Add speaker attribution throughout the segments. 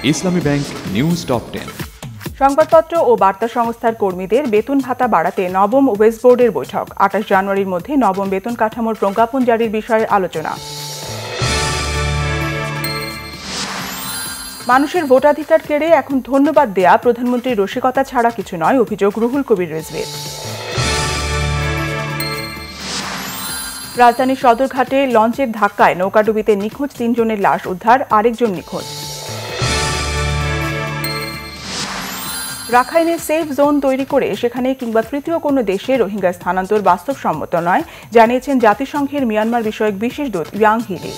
Speaker 1: ইসলামী bank news top 10।
Speaker 2: সংবাদপত্র ও বার্তা সংস্থার কর্মীদের বেতন ভাতা বাড়াতে নবম ওয়েস বোর্ডের বৈঠক। 28 জানুয়ারির মধ্যে নবম বেতন কাঠামোর প্রজ্ঞাপন জারির বিষয়ে আলোচনা। মানুষের ভোটাধিকার কেড়ে এখন ধন্যবাদ দেয়া প্রধানমন্ত্রীর রসিকতা ছাড়া কিছু নয়, অভিযোগ রুহুল কবির রিজভীর। রাজধানীর সদরঘাটে লঞ্চের ধাক্কায় নৌকাডুবিতে নিখোঁজ 3 জনের লাশ উদ্ধার, আরেকজন নিখোঁজ। রাখাইনে সেফ জোন তৈরি করে সেখানে কিংবা তৃতীয় কোনো দেশে রোহিঙ্গা স্থানান্তর বাস্তবসম্মত নয়, জানিয়েছেন জাতিসংঘের মিয়ানমার বিষয়ক বিশেষ দূত ইয়াং হিলি।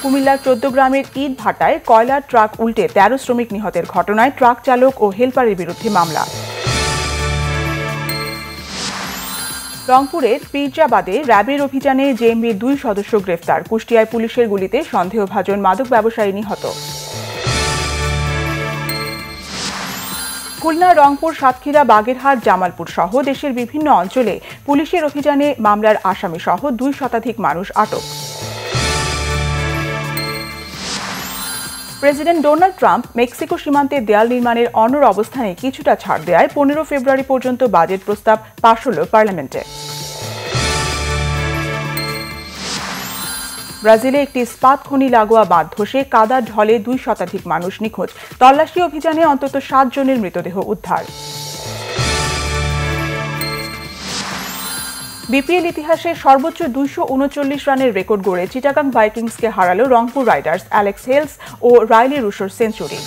Speaker 2: কুমিল্লার 14 গ্রামের ইট ভাটায় কয়লার ট্রাক উল্টে 13 শ্রমিক নিহতের ঘটনায় ট্রাক চালক ও হেলপারের বিরুদ্ধে মামলা। রংপুরের পীরজাবাদে র্যাবের অভিযানে জেএমবির 2 সদস্য গ্রেফতার। কুষ্টিয়ায় পুলিশের গুলিতে সন্দেহভাজন মাদক ব্যবসায়ী নিহত। খুলনা, রংপুর, সাতক্ষীরা, বাগেরহাট, জামালপুর সহ দেশের বিভিন্ন অঞ্চলে পুলিশের অভিযানে মামলার আসামি সহ 2 শতাধিক মানুষ আটক। প্রেসিডেন্ট ডোনাল্ড ট্রাম্প মেক্সিকো সীমান্তে দেয়াল নির্মাণের অনড় অবস্থানে কিছুটা ছাড় দেয় 15 ফেব্রুয়ারি পর্যন্ত বাজেট প্রস্তাব পাশ হল পার্লামেন্টে। ব্রাজিলে একটি ইস্পাত খনি লাগোয়া বাঁধ ধসে কাদার ঢলে 2 শতাধিক মানুষ নিখোঁজ। তল্লাশি অভিযানে অন্তত 7 জনের মৃতদেহ উদ্ধার। বিপিএল ইতিহাসে সর্বোচ্চ 239 রানের রেকর্ড গড়ে চিটাগাং ভাইকিংসকে হারালো রংপুর রাইডার্স। অ্যালেক্স হেলস ও রাইলি রুশোর সেঞ্চুরি।